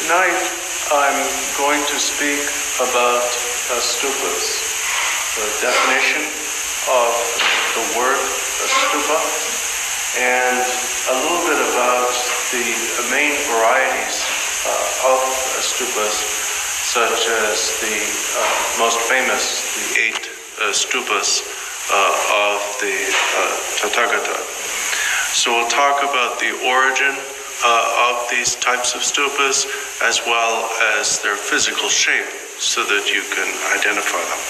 Tonight I'm going to speak about stupas, the definition of the word stupa, and a little bit about the main varieties of stupas, such as the most famous, the 8 stupas of the Tathagata. So we'll talk about the origin of these types of stupas, as well as their physical shape, so that you can identify them.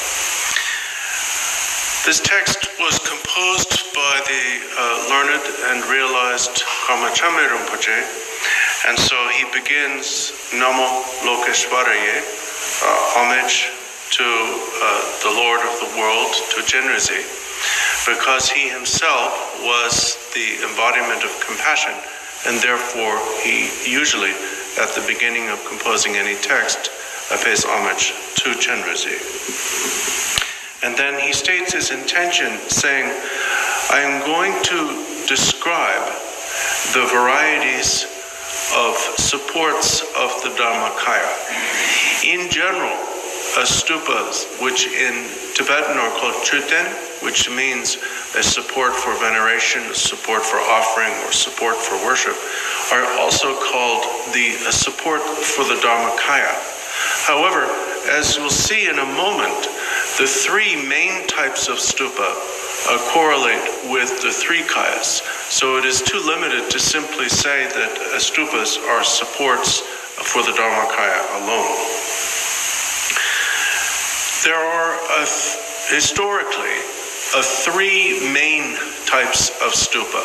This text was composed by the learned and realized Kamachame Rinpoche, and so he begins Namo Lokeshvaraye, homage to the Lord of the world, to Genrisi, because he himself was the embodiment of compassion, and therefore he usually, at the beginning of composing any text, pays homage to Genrisi. And then he states his intention, saying, I am going to describe the varieties of supports of the Dharmakaya. In general, stupas, which in Tibetan are called chuten, which means a support for veneration, a support for offering, or support for worship, are also called the support for the Dharmakaya. However, as we'll see in a moment, the 3 main types of stupa correlate with the 3 kayas. So it is too limited to simply say that stupas are supports for the Dharmakaya alone. There are historically 3 main types of stupa,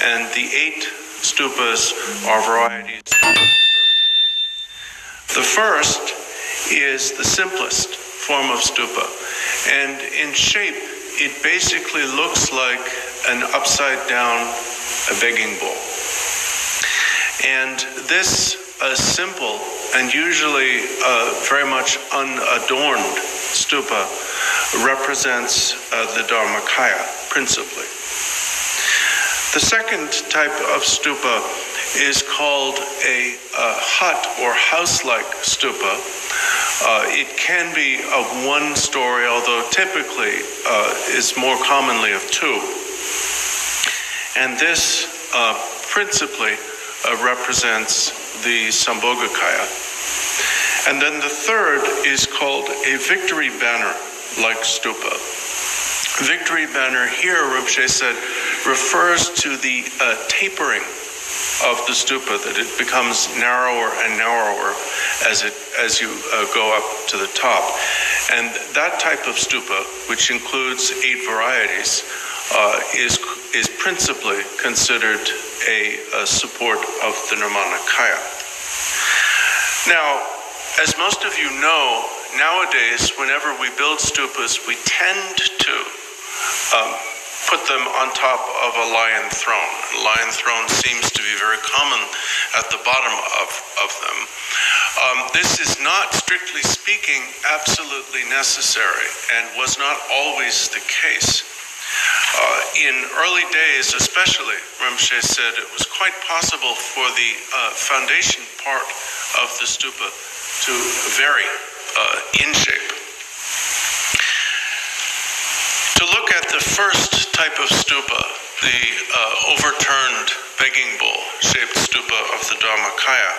and the 8 stupas are varieties. The first is the simplest form of stupa, and in shape it basically looks like an upside down begging bowl. And this simple and usually very much unadorned stupa represents the Dharmakaya principally. The second type of stupa is called a hut or house-like stupa. It can be of 1 story, although typically is more commonly of 2. And this principally represents the Sambhogakaya. And then the third is called a victory banner-like stupa. Victory banner here, Rinpoche said, refers to the tapering of the stupa, that it becomes narrower and narrower as you go up to the top. And that type of stupa, which includes 8 varieties, is principally considered a support of the Nirmanakaya. Now, as most of you know, nowadays, whenever we build stupas, we tend to put them on top of a lion throne. A lion throne seems to be very common at the bottom of them. This is not, strictly speaking, absolutely necessary, and was not always the case. In early days especially, Rinpoche said it was quite possible for the foundation part of the stupa to vary in shape. To look at the first type of stupa, the overturned begging bowl-shaped stupa of the Dharmakaya,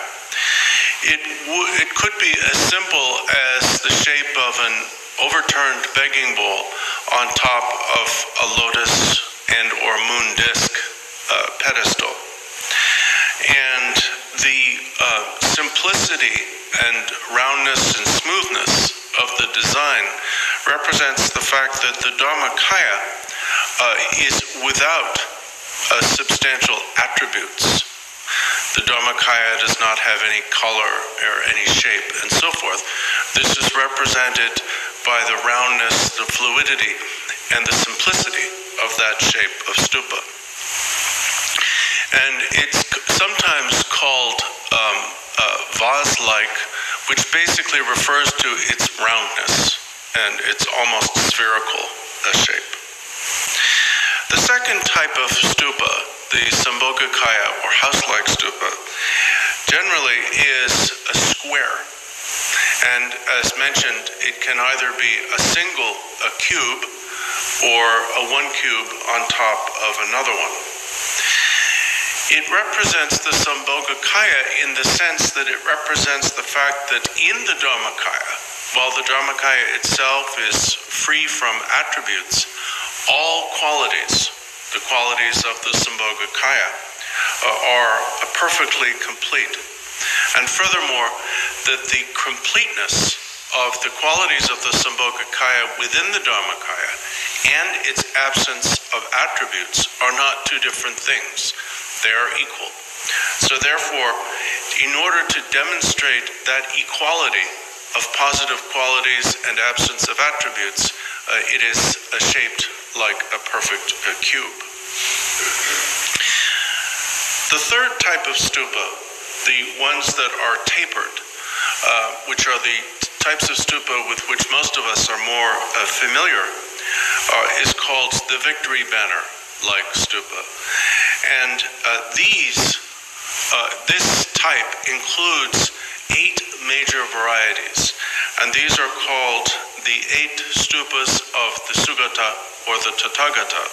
it could be as simple as the shape of an overturned begging bowl on top of a lotus and or moon disk pedestal. And the simplicity and roundness and smoothness of the design represents the fact that the Dharmakaya is without substantial attributes. The Dharmakaya does not have any color or any shape and so forth. This is represented by the roundness, the fluidity, and the simplicity of that shape of stupa. And it's sometimes called vase-like, which basically refers to its roundness and its almost spherical shape. The second type of stupa, the Sambhogakaya or house-like stupa, generally is a square. And as mentioned, it can either be a cube, or a one cube on top of another one. It represents the Sambhogakaya in the sense that it represents the fact that in the Dharmakaya, while the Dharmakaya itself is free from attributes, all qualities, the qualities of the Sambhogakaya, are perfectly complete. And furthermore, that the completeness of the qualities of the Sambhogakaya within the Dharmakaya and its absence of attributes are not two different things. They are equal. So therefore, in order to demonstrate that equality of positive qualities and absence of attributes, it is shaped like a perfect cube. The third type of stupa, the ones that are tapered, which are the types of stupa with which most of us are more familiar, is called the victory banner-like stupa. And this type includes 8 major varieties, and these are called the 8 stupas of the Sugata or the Tathagata,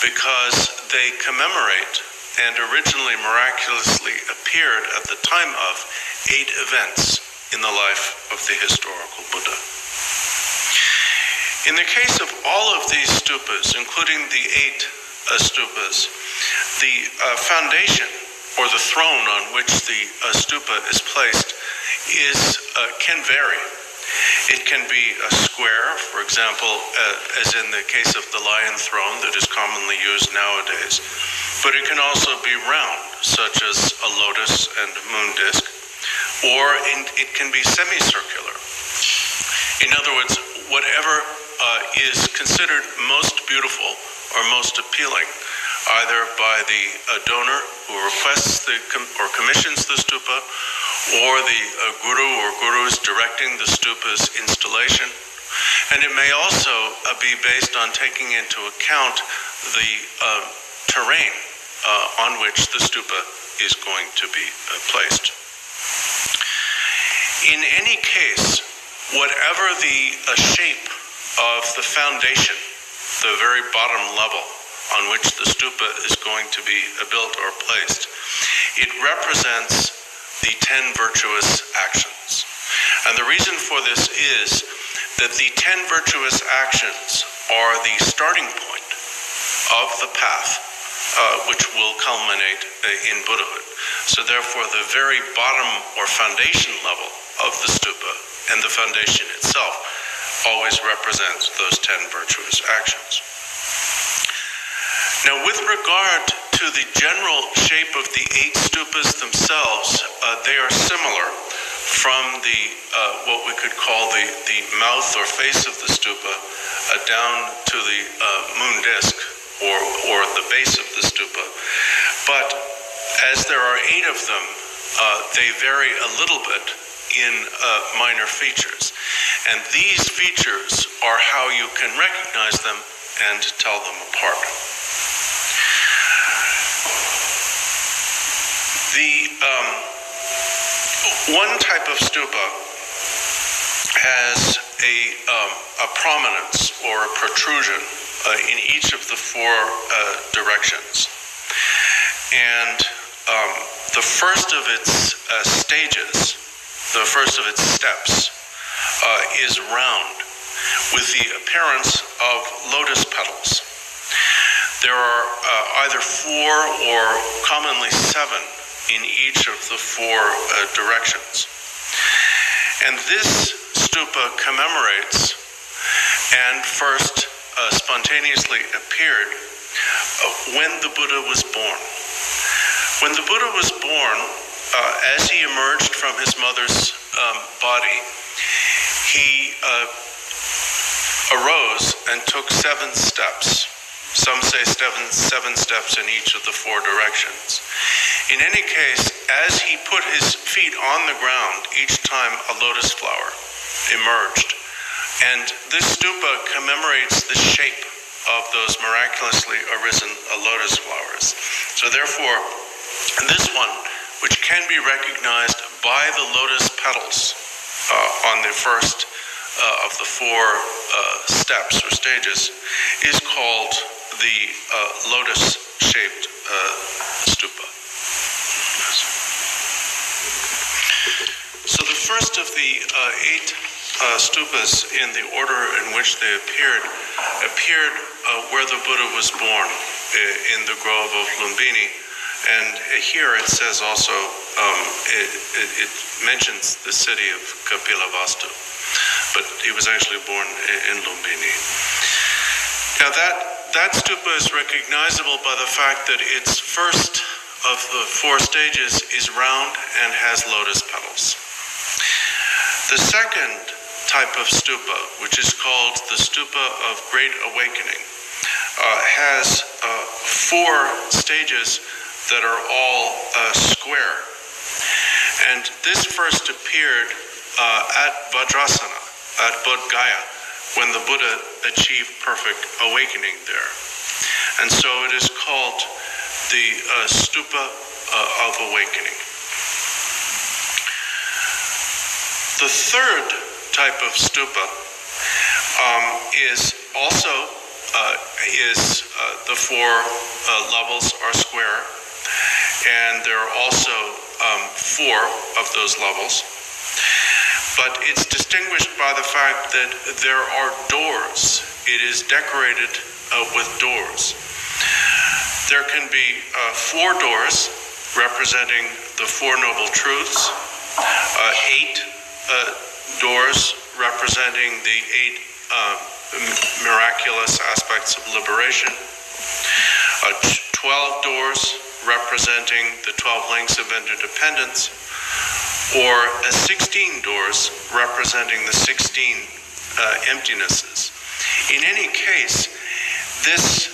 because they commemorate and originally miraculously appeared at the time of 8 events in the life of the historical Buddha. In the case of all of these stupas, including the 8 stupas, the foundation or the throne on which the stupa is placed can vary. It can be a square, for example, as in the case of the lion throne that is commonly used nowadays. But it can also be round, such as a lotus and a moon disk, or it can be semicircular. In other words, whatever is considered most beautiful or most appealing, either by the donor who requests or commissions the stupa, or the guru or gurus directing the stupa's installation. And it may also be based on taking into account the terrain on which the stupa is going to be placed. In any case, whatever the shape of the foundation, the very bottom level on which the stupa is going to be built or placed, it represents the 10 virtuous actions. And the reason for this is that the 10 virtuous actions are the starting point of the path which will culminate in Buddhahood. So therefore, the very bottom or foundation level of the stupa and the foundation itself always represents those 10 virtuous actions. Now, with regard to the general shape of the 8 stupas themselves, they are similar from the what we could call the mouth or face of the stupa down to the moon disk or the base of the stupa. But as there are 8 of them, they vary a little bit in minor features. And these features are how you can recognize them and tell them apart. The one type of stupa has a prominence or a protrusion in each of the 4 directions. And the first of its stages, the first of its steps, is round with the appearance of lotus petals. There are either 4 or commonly 7 in each of the 4 directions. And this stupa commemorates and first spontaneously appeared when the Buddha was born. When the Buddha was born, as he emerged from his mother's body, he arose and took 7 steps. Some say 7 steps in each of the 4 directions. In any case, as he put his feet on the ground, each time a lotus flower emerged. And this stupa commemorates the shape of those miraculously arisen lotus flowers. So therefore, this one, which can be recognized by the lotus petals on the first of the four steps or stages, is called the lotus-shaped stupa. So the first of the 8 stupas in the order in which they appeared where the Buddha was born, in the grove of Lumbini. And here it says also, it mentions the city of Kapilavastu, but he was actually born in Lumbini. Now that stupa is recognizable by the fact that its first of the 4 stages is round and has lotus petals. The second type of stupa, which is called the stupa of Great Awakening, has 4 stages that are all square. And this first appeared at Vajrasana, at Bodh Gaya, when the Buddha achieved perfect awakening there. And so it is called the stupa of awakening. The third type of stupa is also the 4 levels are square, and there are also 4 of those levels. But it's distinguished by the fact that there are doors. It is decorated with doors. There can be 4 doors representing the 4 Noble Truths, 8 doors representing the 8 miraculous aspects of liberation, 12 doors representing the 12 links of interdependence, or 16 doors representing the 16 emptinesses. In any case, this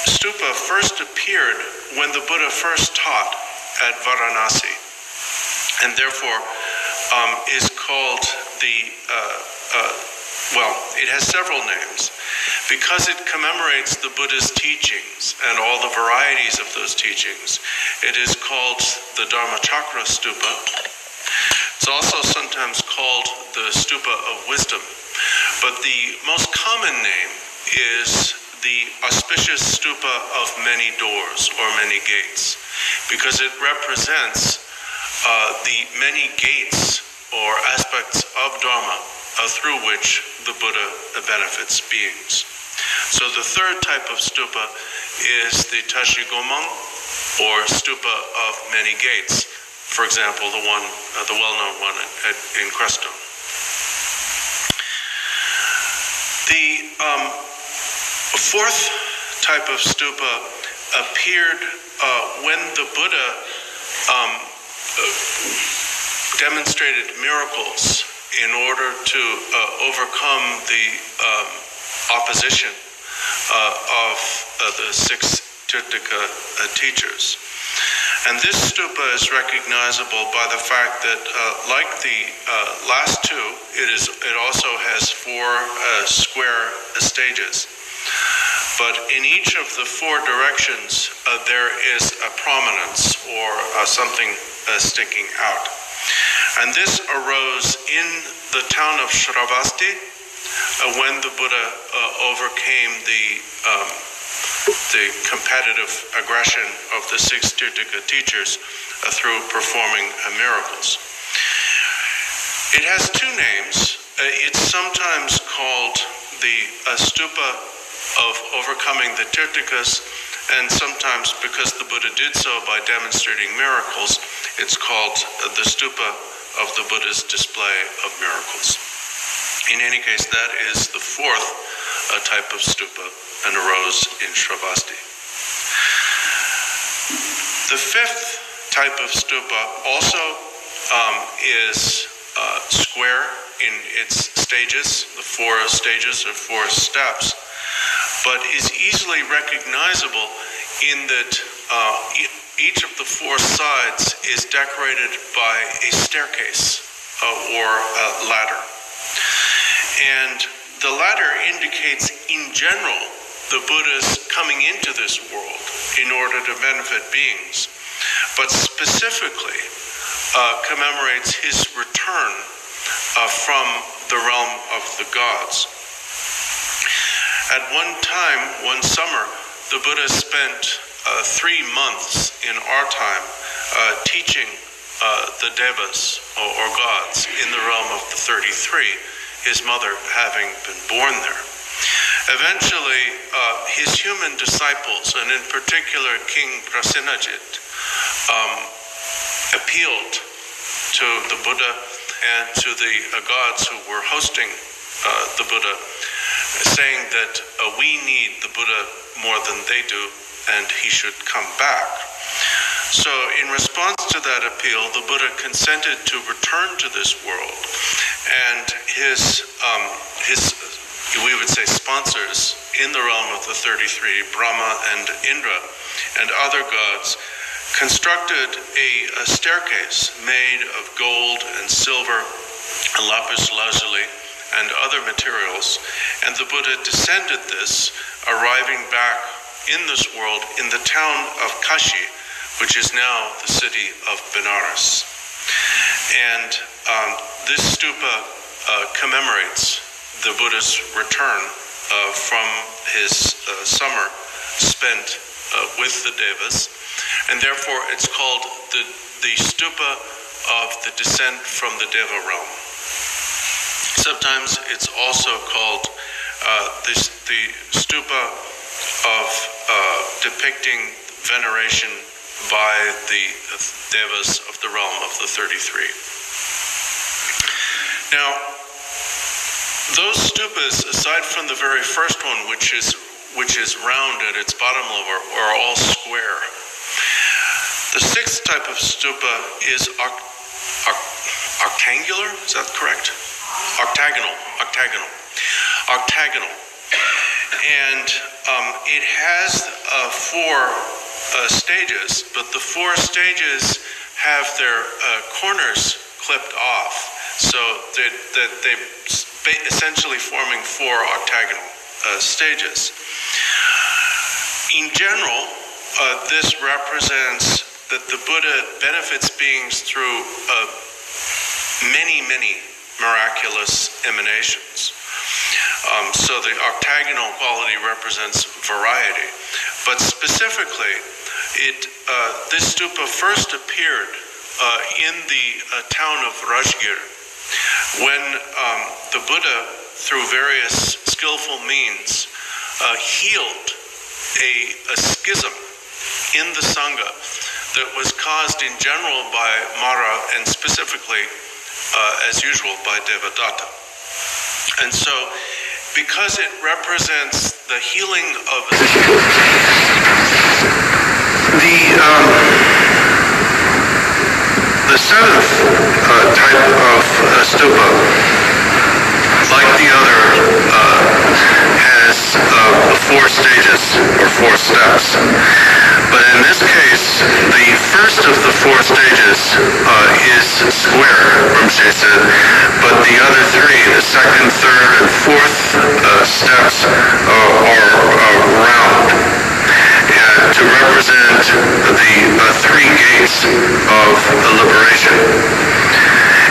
stupa first appeared when the Buddha first taught at Varanasi, and therefore is called it has several names, because it commemorates the Buddha's teachings and all the varieties of those teachings. It is called the Dharmachakra stupa. It's also sometimes called the stupa of wisdom, but the most common name is the auspicious stupa of many doors or many gates, because it represents the many gates or aspects of Dharma through which the Buddha benefits beings. So the third type of stupa is the Tashigomon, or stupa of many gates. For example, the well-known one in Crestone. The fourth type of stupa appeared when the Buddha demonstrated miracles in order to overcome the opposition of the 6 Tirthika teachers. And this stupa is recognizable by the fact that, like the last 2, it also has 4 square stages. But in each of the 4 directions, there is a prominence or something sticking out. And this arose in the town of Shravasti when the Buddha overcame the competitive aggression of the 6 Tirthika teachers through performing miracles. It has 2 names. It's sometimes called the stupa of overcoming the Tirthikas, and sometimes, because the Buddha did so by demonstrating miracles, it's called the stupa of the Buddha's display of miracles. In any case, that is the 4th type of stupa, and arose in Shravasti. The 5th type of stupa also is square in its stages, the 4 stages or 4 steps, but is easily recognizable in that each of the 4 sides is decorated by a staircase or a ladder. And the ladder indicates, in general, the Buddha's coming into this world in order to benefit beings, but specifically commemorates his return from the realm of the gods. At one time, one summer, the Buddha spent 3 months in our time teaching the devas, or gods, in the realm of the 33, his mother having been born there. Eventually, his human disciples, and in particular King Prasenajit, appealed to the Buddha and to the gods who were hosting the Buddha, saying that we need the Buddha more than they do, and he should come back. So in response to that appeal, the Buddha consented to return to this world, and his we would say sponsors in the realm of the 33, Brahma and Indra and other gods, constructed a staircase made of gold and silver, lapis lazuli, and other materials, and the Buddha descended this, arriving back in this world in the town of Kashi, which is now the city of Benares. And this stupa commemorates the Buddha's return from his summer spent with the devas, and therefore it's called the stupa of the descent from the deva realm. Sometimes it's also called the stupa of depicting veneration by the devas of the realm of the 33. Now, those stupas, aside from the very first one, which is round at its bottom level, are all square. The sixth type of stupa is octangular. Is that correct? Octagonal. And it has 4 stages, but the 4 stages have their corners clipped off, so that they essentially forming 4 octagonal stages. In general, this represents that the Buddha benefits beings through many miraculous emanations. So the octagonal quality represents variety, but specifically, this stupa first appeared in the town of Rajgir when the Buddha, through various skillful means, healed a schism in the Sangha that was caused in general by Mara and specifically, as usual, by Devadatta. And so, because it represents the healing of the 7th type of stupa, like the other, has 4 stages or 4 steps. But in this case, the first of the 4 stages is square, Rinpoche said, but the other 3, the second, third, and 4th steps are round, to represent the 3 gates of liberation.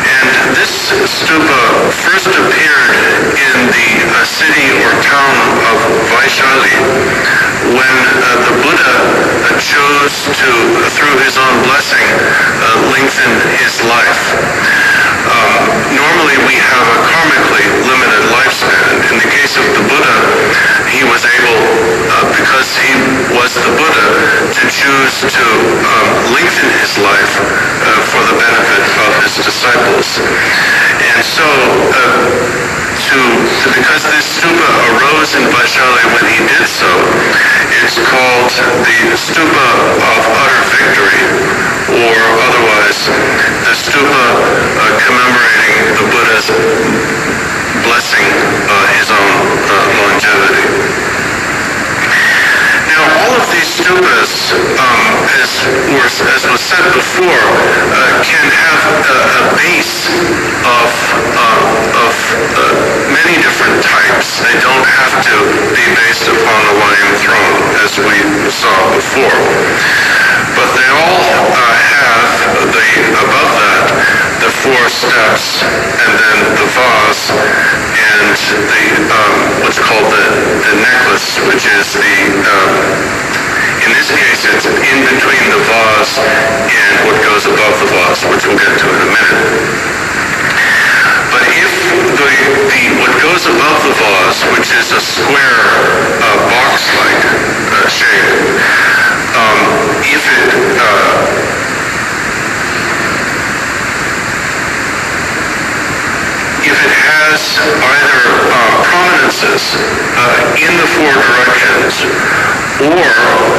And this stupa first appeared in the city or town of Vaishali when the Buddha chose to, through his own blessing, lengthen his life. Normally we have a karmically limited lifespan. In the case of the Buddha, he was able, because he was the Buddha, to choose to lengthen his life for the benefit of his disciples. And so, because this stupa arose in Vaishali when he did so, it's called the stupa of utter victory, or otherwise, the stupa commemorating the Buddha's blessing his own longevity. Now, all of these stupas, as was said before, can have a base of many different types. They don't have to be based upon a lion throne, as we saw before. But they all have above that, the 4 steps, and then the vase, and what's called the necklace, which is in this case, it's in between the vase and what goes above the vase, which we'll get to in a minute. But if what goes above the vase, which is a square box-like shape, if it has either prominences in the 4 directions, or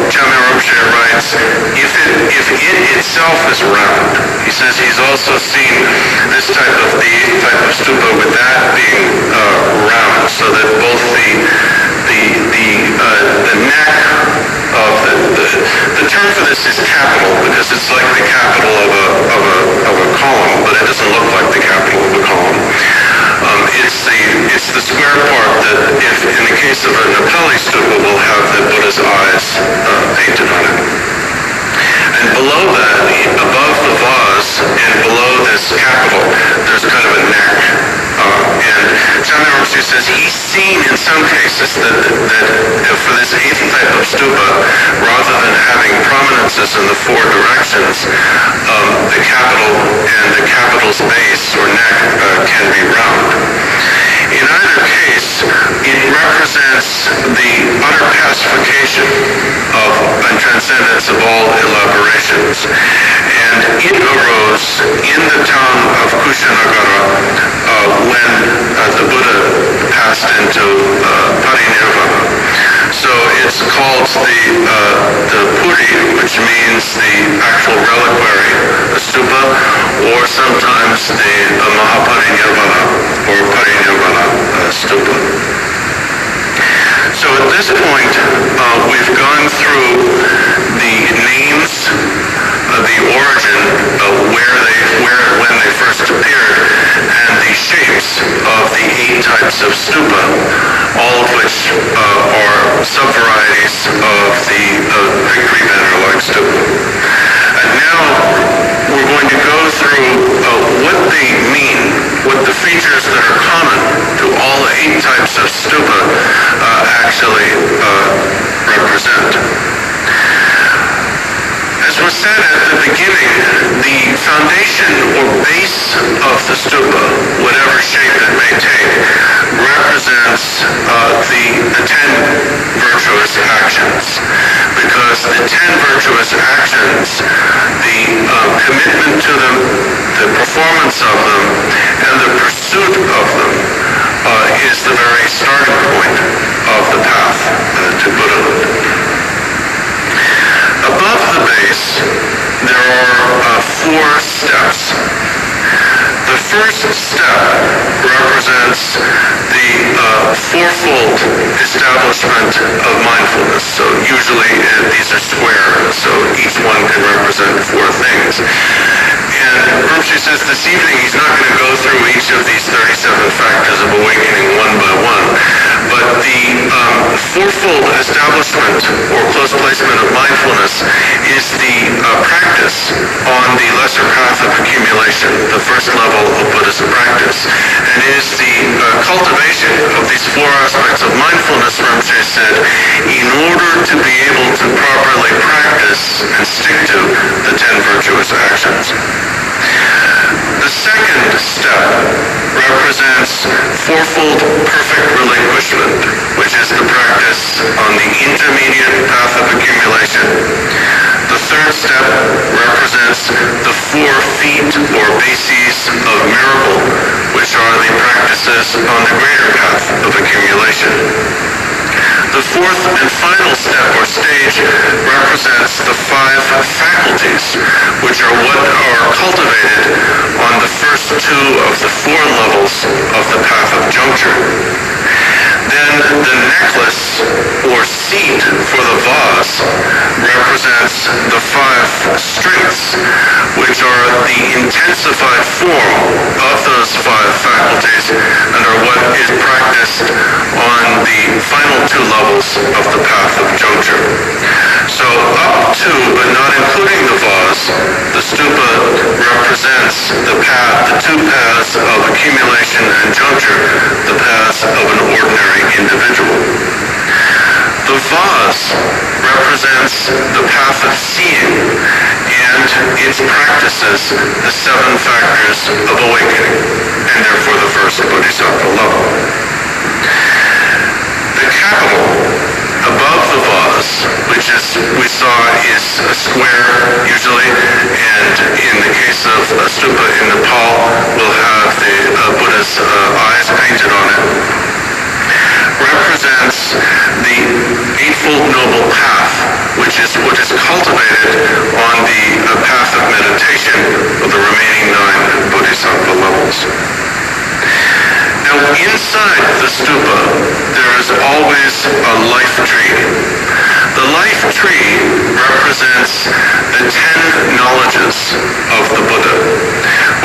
Chalmers Rinpoche writes, if it itself is round. He says he's also seen this type of the 8th type of stupa with that being round, so that both the neck of the term for this is capital, because it's like the capital of a column, but it doesn't look like the capital of a column. It's the square part that, if in the case of a Nepali stupa, will have the Buddha's eyes painted on it. And below that, above the vase and below this capital, there's kind of a neck. And Chalmers Rinpoche says he's seen in some cases that for this 8th type of stupa, rather than having prominences in the 4 directions, the capital and the capital's base or neck can be round. In either case, it represents the utter pacification and transcendence of all elaborations. And it arose in the town of Kushanagara when the Buddha passed into parinirvana. So it's called the Puri, which means the actual reliquary, the stupa, or sometimes the Mahaparinirvana or Parinirvana stupa. So at this point, we've gone through the names, the origin of when they first appeared, and the shapes of the 8 types of stupa, all of which are sub-varieties of the victory banner-like stupa. And now we're going to go through what they mean, what the features that are common to all 8 types of stupa actually represent. As was said at the beginning, the foundation or base of the stupa, whatever shape it may take, represents the 10 virtuous actions. Because the 10 virtuous actions, the commitment to them, the performance of them, and the pursuit of them is the very starting point of the path to Buddhahood. Above the base, there are 4 steps. The first step represents the 4-fold establishment of mindfulness. So usually these are square, so each one can represent 4 things. And Rinpoche says this evening he's not going to go through each of these 37 factors of awakening one by one, but the 4-fold establishment or close placement of mindfulness is the practice on the lesser path of accumulation, the first level of Buddhist practice, and is the cultivation of these 4 aspects of mindfulness, Rinpoche said, in order to be able to properly practice and stick to the 10 virtuous actions. The second step represents 4-fold perfect relinquishment, which is the practice on the intermediate path of accumulation. The third step represents the 4 feet or bases of miracle, which are the practices on the greater path of accumulation. The fourth and final step or stage represents the 5 faculties, which are what are cultivated on the first 2 of the 4 levels of the path of juncture. Then the necklace or seat for the vase represents the 5 strengths, intensified form of those 5 faculties and are what is practiced on the final 2 levels of the path of juncture. So up to, but not including the vase, the stupa represents the path, the 2 paths of accumulation and juncture, the paths of an ordinary individual. The vase represents the path of seeing, and its practices the 7 factors of awakening, and therefore the first bodhisattva level. The capital above the vase, which we saw is a square usually, and in the case of a stupa in Nepal, will have the Buddha's eyes painted on it, represents the Eightfold Noble Path, which is what is cultivated on the path of meditation of the remaining 9 bodhisattva levels. Now, inside the stupa, there is always a life tree. The life tree represents the 10 knowledges of the Buddha,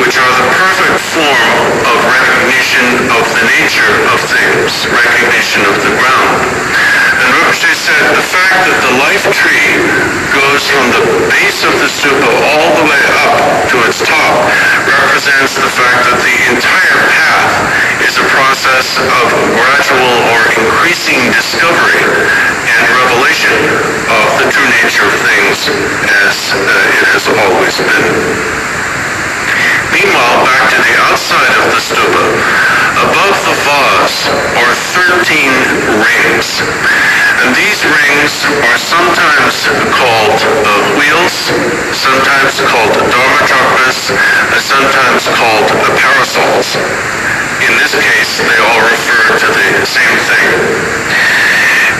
which are the perfect form of recognition of the nature of things, recognition of the ground. And Rinpoche said the fact that the life tree goes from the base of the stupa all the way up to its top represents the fact that the entire path is a process of gradual or increasing discovery and revelation of the true nature of things as it has always been. Meanwhile, back to the outside of the stupa, above the vase are 13 rings. And these rings are sometimes called wheels, sometimes called dharma chakras, and sometimes called parasols. In this case, they all refer to the same thing.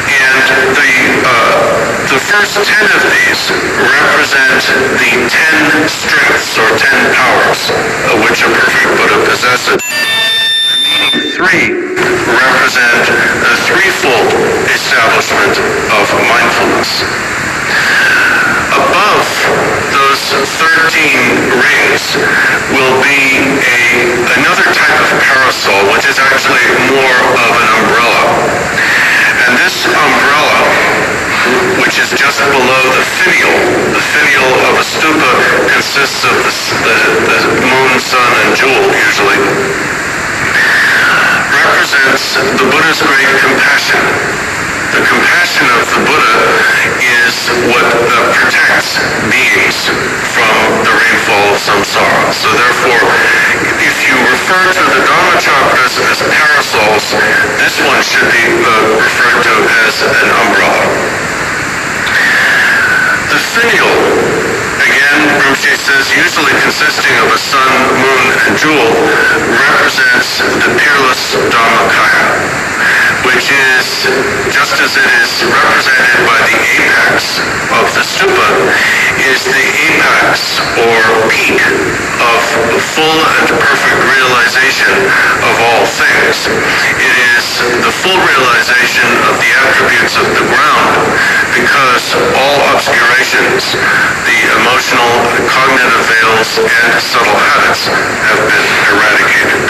And the first 10 of these represent the 10 strengths or 10 powers of which a perfect Buddha possesses. The remaining 3 represent the threefold establishment of mindfulness. Above those 13 rings will be another type of parasol, which is actually more of an umbrella. And this umbrella, which is just below the finial of a stupa consists of the moon, sun, and jewel usually, represents the Buddha's great compassion. The compassion of the Buddha is what protects beings from the rainfall of samsara. So therefore, if you refer to the Dharma chakras as parasols, this one should be referred to as an umbrella. The finial, again, Rinpoche says, usually consisting of a sun, moon, and jewel, represents the peerless Dharmakaya, which is, just as it is represented by the apex of the stupa, is the apex or peak of full and perfect realization of all things. It is the full realization of the attributes of the ground, because all obscurations, the emotional, cognitive veils, and subtle habits have been eradicated.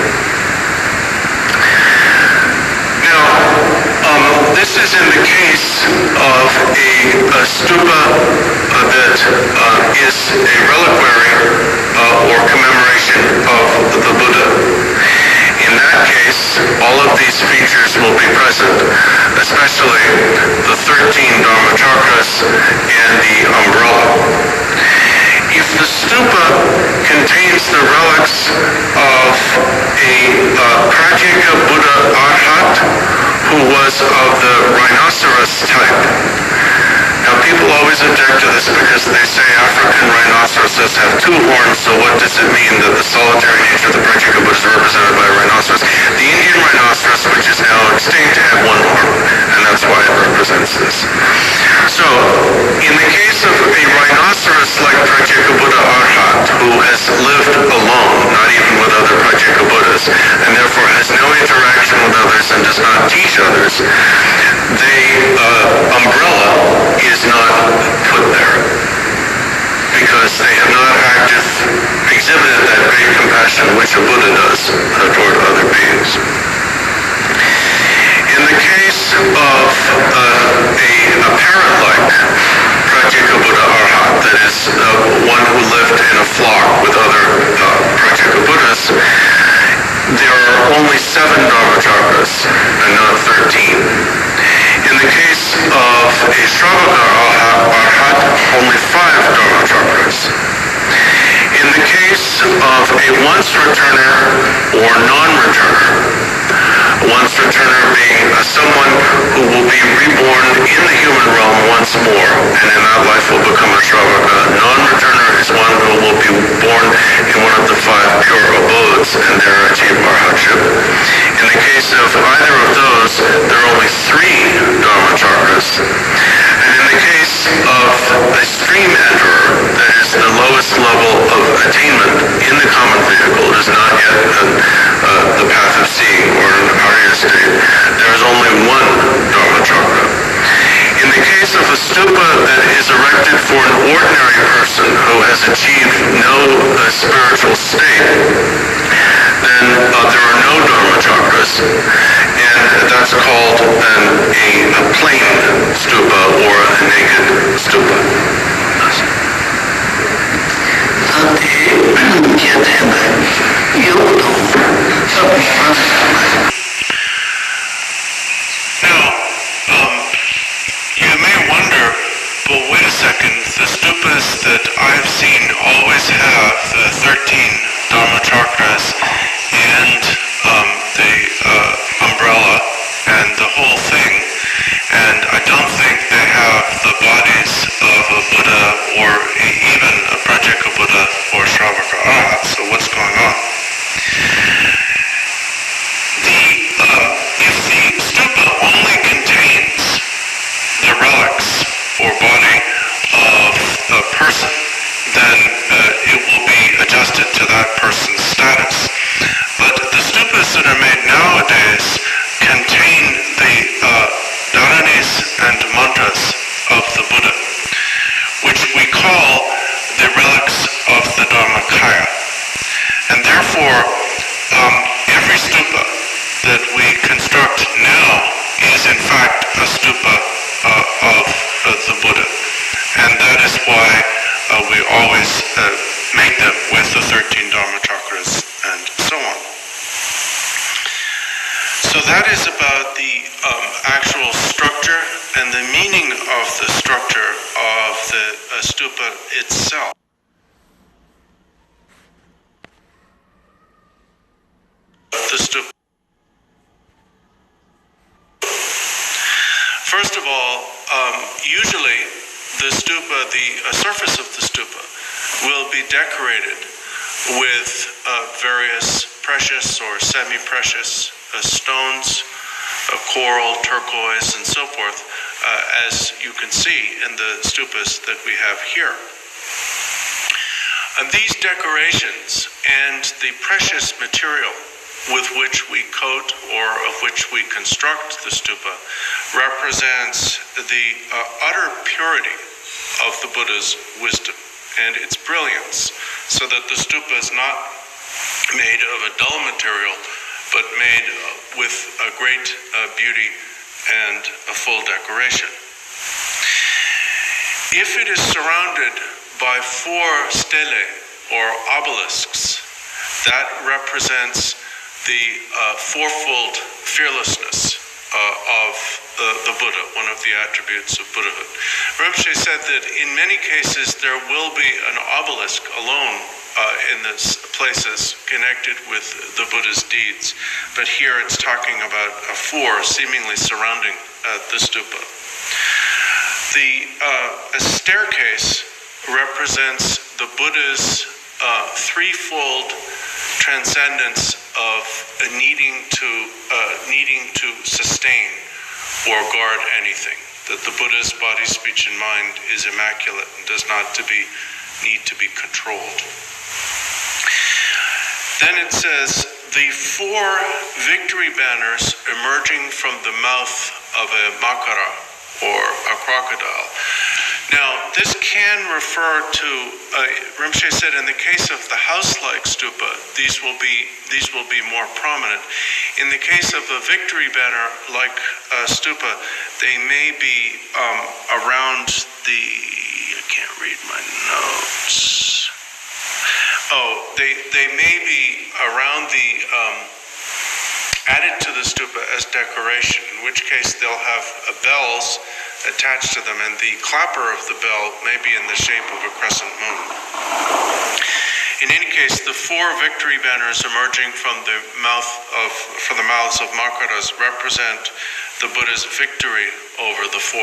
This is in the case of a stupa that is a reliquary or commemoration of the Buddha. In that case, all of these features will be present, especially the 13 Dharma chakras and the umbrella. If the stupa contains the relics of a Pratyeka Buddha Arhat who was of the rhinoceros type. Now people always object to this because they say African rhinoceroses have 2 horns, so what does it mean that the solitary nature of the Pratyeka Buddha is represented by a rhinoceros? The Indian rhinoceros, which is now extinct, had 1 horn, and that's why it represents this. So, in the case of a rhinoceros like Pratyeka Buddha Arhat, who has lived alone, not even with other Pratyeka Buddhas, and therefore has no interaction with others and does not teach others, the umbrella is not put there because they have not exhibited that great of a stream enterer, that is the lowest level of attainment in the common vehicle, is not yet the path of seeing or an Arya state, there is only one Dharma chakra. In the case of a stupa that is erected for an ordinary person who has achieved no spiritual state, then there are no Dharma chakras, and that's called a plain stupa or a naked stupa. Now, you may wonder, but wait a second, the stupas that I've seen always have the 13 Dharma chakras and the umbrella and the whole thing, and I don't think they have the bodies of a Buddha or even a Prajika Buddha or Shravaka Arhat. So what's going on? If the stupa only contains the relics or body of a person, then it will be adjusted to that person's status. But the stupas that are made nowadays contain the dharanis and mantras of the Buddha, which we call the relics of the Dharmakaya. And therefore, every stupa that we construct now is in fact a stupa of the Buddha. And that is why we always make them with the 13 Dharma chakras and so on. So that is about the actual structure and the meaning of the structure of the stupa itself. The stupa. First of all, usually the stupa, the surface of the stupa, will be decorated with various precious or semi-precious stones, coral, turquoise, and so forth, as you can see in the stupas that we have here. And these decorations and the precious material with which we coat or of which we construct the stupa represents the utter purity of the Buddha's wisdom and its brilliance, so that the stupa is not made of a dull material, but made with a great beauty and a full decoration. If it is surrounded by 4 stelae or obelisks, that represents the fourfold fearlessness of the Buddha, one of the attributes of Buddhahood. Rinpoche said that in many cases there will be an obelisk alone in the places connected with the Buddha's deeds, but here it's talking about 4 seemingly surrounding the stupa. A staircase represents the Buddha's threefold transcendence of needing to sustain or guard anything. That the Buddha's body, speech, and mind is immaculate and does not need to be controlled. Then it says, the 4 victory banners emerging from the mouth of a makara, or a crocodile. Now, this can refer to, Rinpoche said, in the case of the house-like stupa, these will be more prominent. In the case of a victory banner like stupa, they may be around the, I can't read my notes. Oh, they may be around the, added to the stupa as decoration, in which case they'll have bells attached to them, and the clapper of the bell may be in the shape of a crescent moon. In any case, the 4 victory banners emerging from the mouths of makaras represent the Buddha's victory over the 4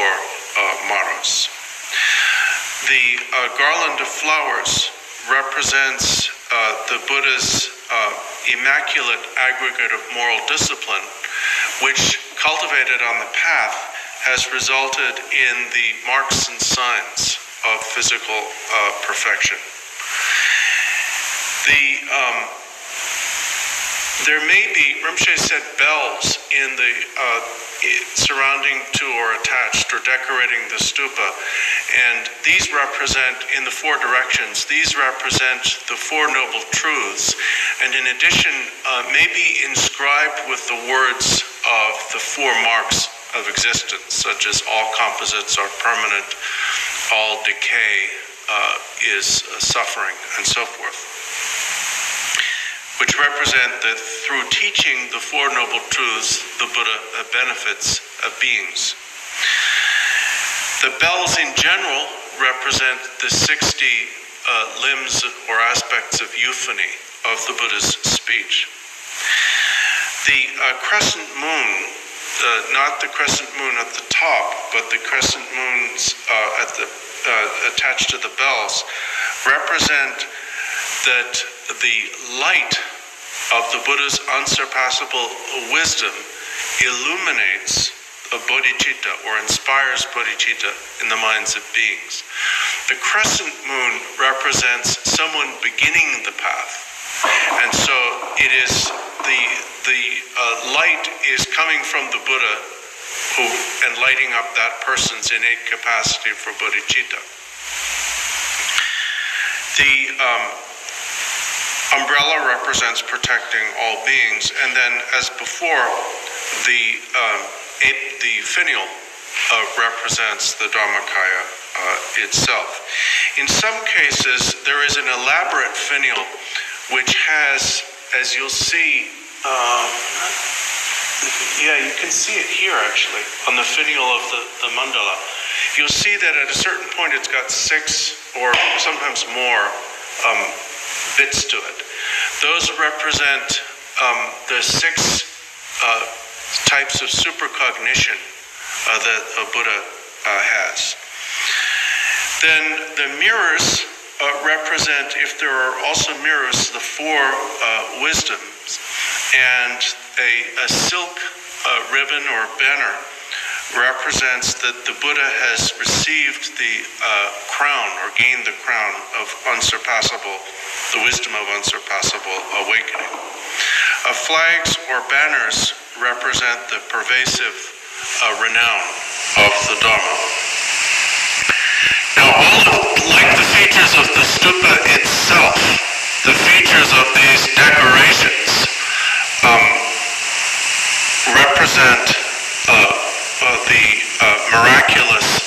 maras. The garland of flowers represents the Buddha's immaculate aggregate of moral discipline, which, cultivated on the path, has resulted in the marks and signs physical perfection. There may be, Rinpoche said, bells in the surrounding to or attached or decorating the stupa, and these represent, in the four directions, these represent the Four Noble Truths, and in addition, may be inscribed with the words of the four marks of existence, such as all composites are permanent, all decay is suffering, and so forth, which represent that through teaching the Four Noble Truths, the Buddha benefits beings. The bells in general represent the 60 limbs or aspects of euphony of the Buddha's speech. The crescent moon, not the crescent moon at the top, but the crescent moons attached to the bells, represent that the light of the Buddha's unsurpassable wisdom illuminates a bodhicitta or inspires bodhicitta in the minds of beings. The crescent moon represents someone beginning the path, and so it is the light is coming from the Buddha and lighting up that person's innate capacity for bodhicitta. The umbrella represents protecting all beings, and then, as before, the finial represents the Dharmakaya itself. In some cases, there is an elaborate finial which has, as you'll see, you can see it here actually, on the finial of the mandala. You'll see that at a certain point it's got 6 or sometimes more bits to it. Those represent the 6 types of supercognition that a Buddha has. Then the mirrors represent, if there are also mirrors, the 4 wisdoms, and a silk ribbon or banner represents that the Buddha has received the crown or gained the crown of unsurpassable, the wisdom of unsurpassable awakening. Flags or banners represent the pervasive renown of the Dharma. Now, like the features of the stupa itself, the features of these decorations represent the miraculous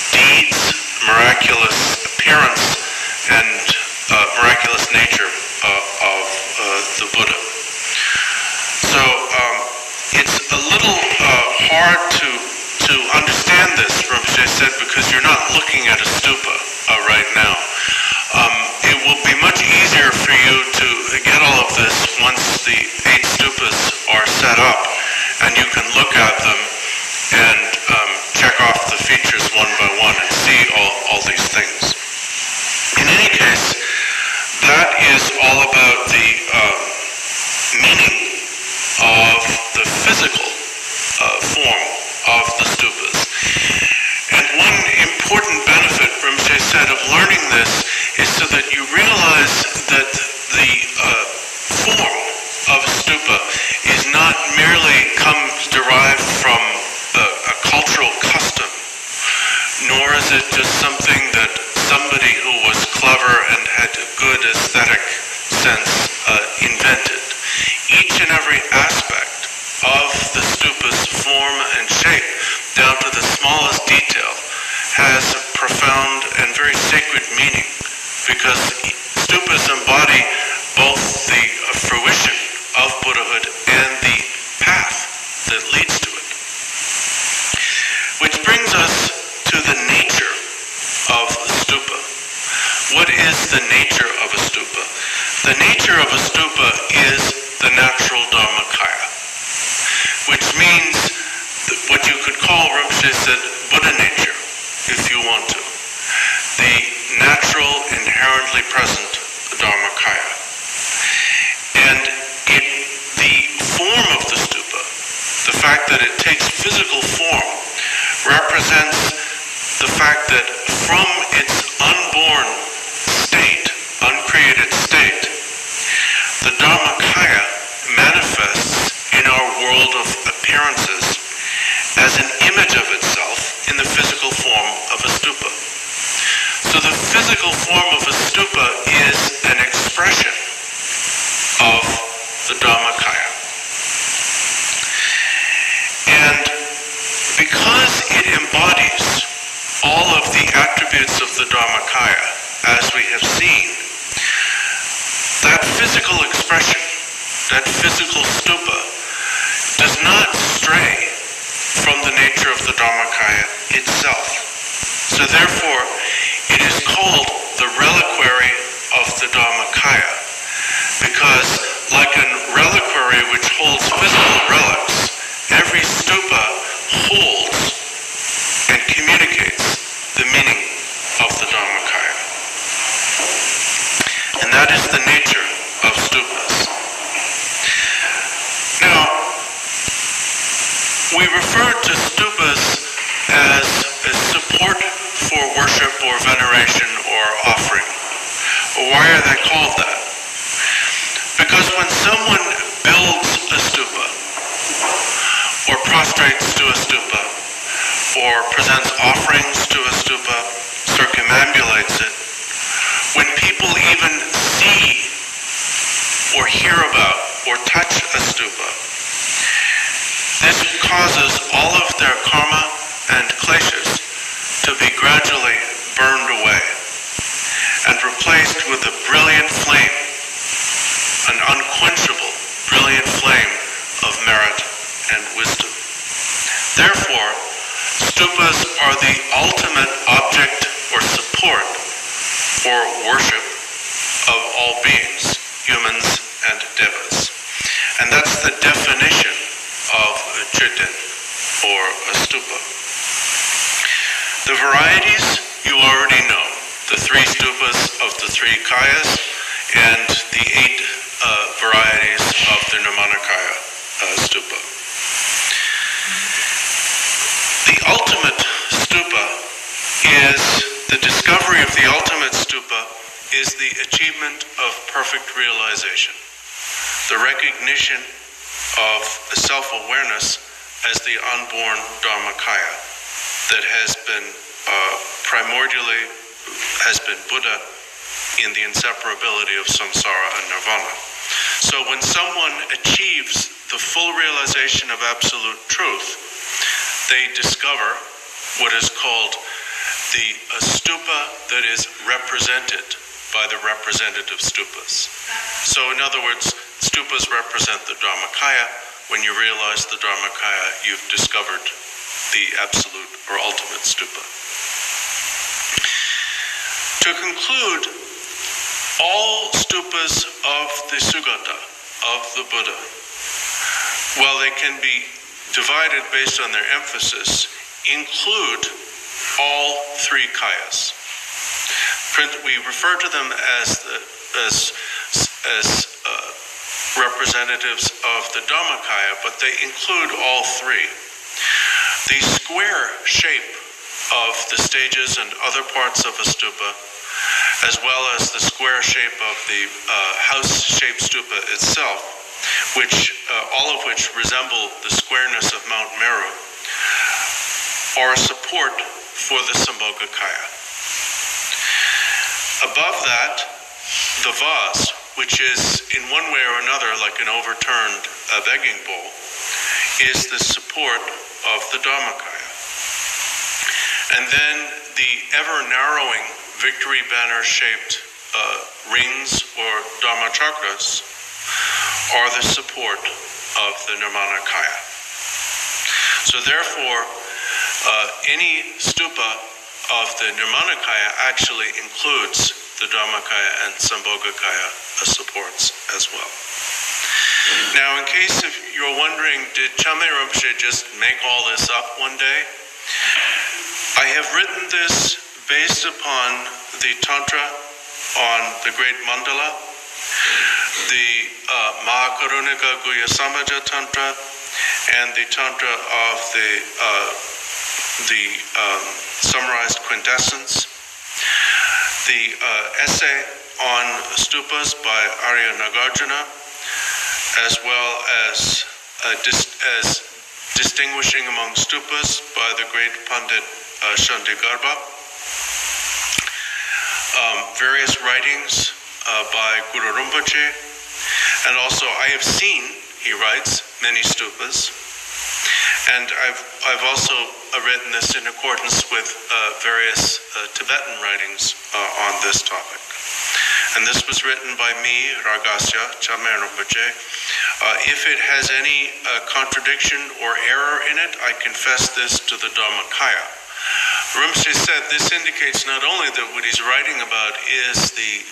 deeds, miraculous appearance, and miraculous nature of the Buddha. So it's a little hard to understand this, Rinpoche said, because you're not looking at a stupa right now. It will be much easier for you to get all of this once the 8 stupas are set up, and you can look at them and check off the features one by one and see all these things. In any case, that is all about the meaning of the physical form of the stupas. And one important benefit, Rinpoche said, of learning this is so that you realize that the form of a stupa is not merely derived from a cultural custom, nor is it just something that somebody who was clever and had a good aesthetic sense invented. Each and every aspect of the stupa's form and shape, down to the smallest detail, has a profound and very sacred meaning, because stupas embody both the fruition of Buddhahood and the path that leads to it. Which brings us to the nature of the stupa. What is the nature of a stupa? The nature of a stupa is the natural Dharmakaya, which means what you could call, Rinpoche said, Buddha nature, if you want to. The natural, inherently present Dharmakaya. And the form of the stupa, the fact that it takes physical form, represents the fact that from its appearances as an image of itself in the physical form of a stupa. So the physical form of a stupa is an expression of the Dharmakaya. And because it embodies all of the attributes of the Dharmakaya, as we have seen, that physical expression, that physical stupa, does not stray from the nature of the Dharmakaya itself. So therefore, it is called the reliquary of the Dharmakaya, because like a reliquary which holds physical relics, every stupa holds and communicates the meaning of the Dharmakaya. And that is the nature of stupas. Now, we refer to stupas as a support for worship or veneration or offering. Why are they called that? Because when someone builds a stupa, or prostrates to a stupa, or presents offerings to a stupa, circumambulates it, when people even see or hear about or touch a stupa, this causes all of their karma and kleshas to be gradually burned away and replaced with a brilliant flame, an unquenchable, brilliant flame of merit and wisdom. Therefore, stupas are the ultimate object or support or worship of all beings, humans and devas. And that's the definition of a chitten, or a stupa. The varieties you already know, the 3 stupas of the 3 kayas and the 8 varieties of the Nirmanakaya stupa. The ultimate stupa is, the discovery of the ultimate stupa is the achievement of perfect realization, the recognition of self-awareness as the unborn Dharmakaya that has been primordially, has been Buddha in the inseparability of samsara and nirvana. So when someone achieves the full realization of absolute truth, they discover what is called the stupa that is represented by the representative stupas. So in other words, stupas represent the Dharmakaya. When you realize the Dharmakaya, you've discovered the absolute or ultimate stupa. To conclude, all stupas of the Sugata, of the Buddha, while they can be divided based on their emphasis, include all 3 kayas. We refer to them as representatives of the Dhammakaya, but they include all 3. The square shape of the stages and other parts of a stupa, as well as the square shape of the house-shaped stupa itself, which all of which resemble the squareness of Mount Meru, are a support for the Sambhogakaya. Above that, the vase, which is in one way or another like an overturned begging bowl, is the support of the Dharmakaya. And then the ever-narrowing victory banner-shaped rings or Dharma chakras are the support of the Nirmanakaya. So therefore, any stupa of the Nirmanakaya actually includes the Dharmakaya and Sambhogakaya supports as well. Now, in case if you're wondering, did Chame Rinpoche just make all this up one day? I have written this based upon the Tantra on the Great Mandala, the Mahakarunika Guhya Samaja Tantra, and the Tantra of the summarized quintessence, the essay on stupas by Arya Nagarjuna, as well as distinguishing among stupas by the great Pandit Shantigarbha, various writings by Guru Rinpoche, and also I have seen, he writes, many stupas, and I've also written this in accordance with various Tibetan writings on this topic. And this was written by me, Ragasya Chamer Rinpoche. If it has any contradiction or error in it, I confess this to the Dharmakaya. Rinpoche said this indicates not only that what he's writing about is the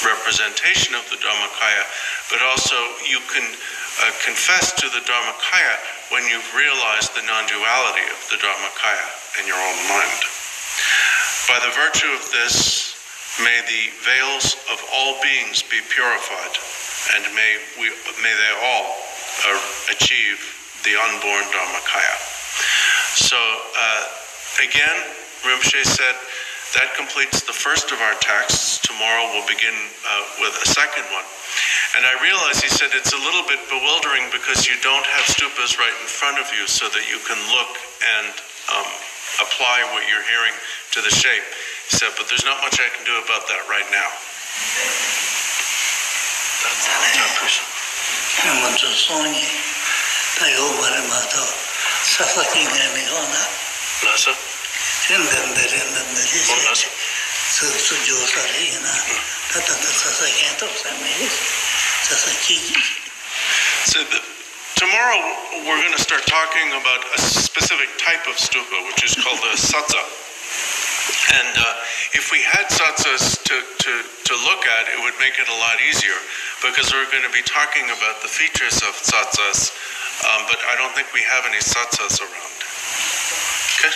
representation of the Dharmakaya, but also you can confess to the Dharmakaya when you've realized the non-duality of the Dharmakaya in your own mind. By the virtue of this, may the veils of all beings be purified, and may they all achieve the unborn Dharmakaya. So again, Rinpoche said that completes the first of our texts. Tomorrow we'll begin with a second one. And I realize, he said, it's a little bit bewildering because you don't have stupas right in front of you so that you can look and apply what you're hearing to the shape. He said, but there's not much I can do about that right now. So tomorrow we're going to start talking about a specific type of stupa, which is called a satsa. And if we had satsas to look at, it would make it a lot easier, because we're going to be talking about the features of satsas, but I don't think we have any satsas around. Okay?